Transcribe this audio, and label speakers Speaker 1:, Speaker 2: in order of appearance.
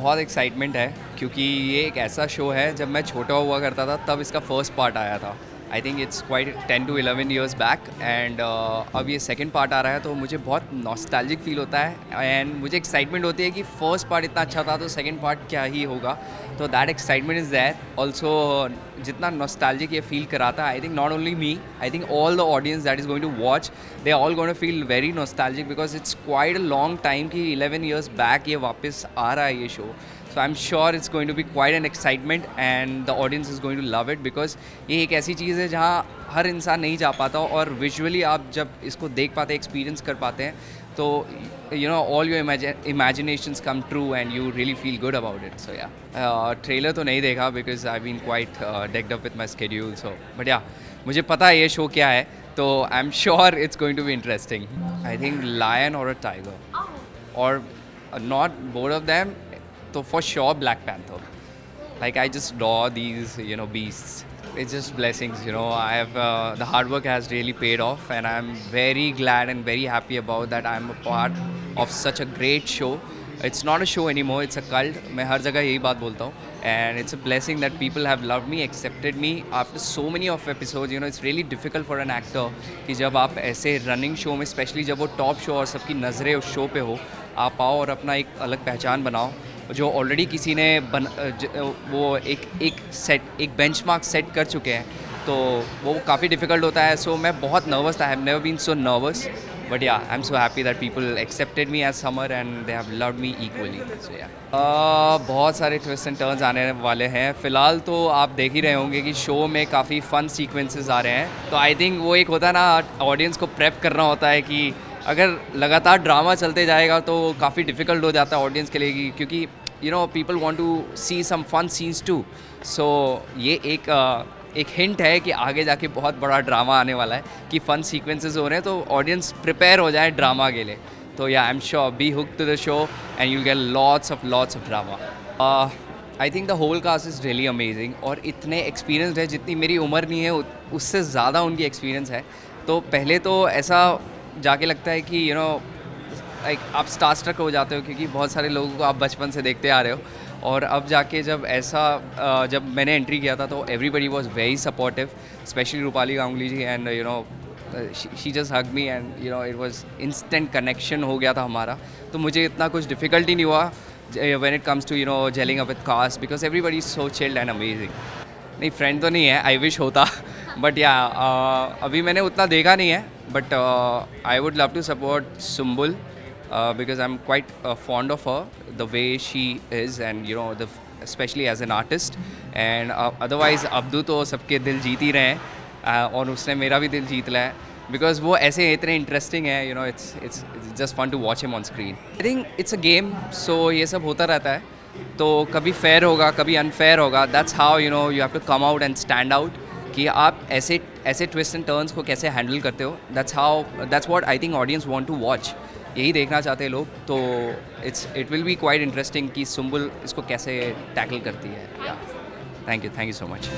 Speaker 1: बहुत एक्साइटमेंट है क्योंकि ये एक ऐसा शो है, जब मैं छोटा हुआ करता था तब इसका फर्स्ट पार्ट आया था। I think it's quite 10 to 11 years back and अब ये सेकंड पार्ट आ रहा है तो मुझे बहुत नॉस्टैल्जिक फील होता है एंड मुझे एक्साइटमेंट होती है कि फर्स्ट पार्ट इतना अच्छा था तो सेकंड पार्ट क्या ही होगा। तो that excitement is there also. जितना नॉस्टैल्जिक ये फील कराता है, I think not only me, I think all the audience that is going to watch, they all going to feel very nostalgic because it's quite a long time कि 11 years back ये वापस आ रहा है ये show. So I'm sure it's going to be quite an excitement and the audience is going to love it because ये एक ऐसी चीज़ है जहाँ हर इंसान नहीं जा पाता और विजुअली आप जब इसको देख पाते हैं, एक्सपीरियंस कर पाते हैं तो you know all your imaginations come true and you really feel good about it. So yeah, trailer तो नहीं देखा because I've been quite decked up with my schedule. So but yeah, मुझे पता है ये शो क्या है तो I'm sure it's going to be interesting. I think lion or a tiger or not both of them. So for sure Black Panther. Like I just adore these, you know, beasts. It's just blessings, you know. I have the hard work has really paid off, and I'm very glad and very happy about that. I'm a part of such a great show. It's not a show anymore. It's a cult. मैं हर जगह यही बात बोलता हूँ. And it's a blessing that people have loved me, accepted me after so many of episodes. You know, it's really difficult for an actor कि जब आप ऐसे running show में, especially जब वो top show और सबकी नज़रें उस show पे हो, आप आओ और अपना एक अलग पहचान बनाओ जो ऑलरेडी किसी ने वो एक बेंचमार्क सेट कर चुके हैं तो वो काफ़ी डिफ़िकल्ट होता है। सो मैं बहुत नर्वस था, I have never been so nervous, but yeah I am so happy that people accepted me as Samar and they have loved me equally. So yeah बहुत सारे ट्विस्ट एंड टर्न्स आने वाले हैं। फ़िलहाल तो आप देख ही रहे होंगे कि शो में काफ़ी फ़न सीक्वेंसेस आ रहे हैं, तो आई थिंक वो एक होता है ना, ऑडियंस को प्रेप करना होता है कि अगर लगातार ड्रामा चलते जाएगा तो काफ़ी डिफ़िकल्ट हो जाता है ऑडियंस के लिए क्योंकि you know people want to see some fun scenes too. So ये एक हिंट है कि आगे जाके बहुत बड़ा ड्रामा आने वाला है कि फ़न सीक्वेंसेस हो रहे हैं तो ऑडियंस प्रिपेयर हो जाए ड्रामा के लिए। तो या I am sure be hook to the show and you'll get lots of drama. I think the whole cast is really amazing और इतने एक्सपीरियंस है, जितनी मेरी उम्र नहीं है उससे ज़्यादा उनकी एक्सपीरियंस है। तो पहले तो ऐसा जाके लगता है कि यू नो लाइक आप स्टार स्ट्रक हो जाते हो क्योंकि बहुत सारे लोगों को आप बचपन से देखते आ रहे हो और अब जाके जब ऐसा जब मैंने एंट्री किया था तो everybody was very supportive, specially Rupali Ganguly ji and you know she just hug me and you know it was instant connection हो गया था हमारा। तो मुझे इतना कुछ डिफ़िकल्टी नहीं हुआ when it comes to you know jelling up with cast because everybody is so chilled and amazing. नहीं, फ्रेंड तो नहीं है, आई विश होता, बट या अभी मैंने उतना देखा नहीं है, but I would love to support Sumbul because I'm quite fond of her, the way she is and you know especially as an artist and otherwise Abdu तो सबके दिल जीत ही रहे हैं और उसने मेरा भी दिल जीत लिया है because वो ऐसे इतने इंटरेस्टिंग है, you know it's just fun to watch him on screen. I think it's a game, so ये सब होता रहता है, तो कभी फेयर होगा कभी अनफेयर होगा, that's how you know you have to come out and stand out कि आप ऐसे ट्विस्ट एंड टर्न्स को कैसे हैंडल करते हो। that's what I think audience want to watch, यही देखना चाहते हैं लोग। तो it will be quite interesting कि सुम्बुल इसको कैसे टैकल करती है। Thank you so much.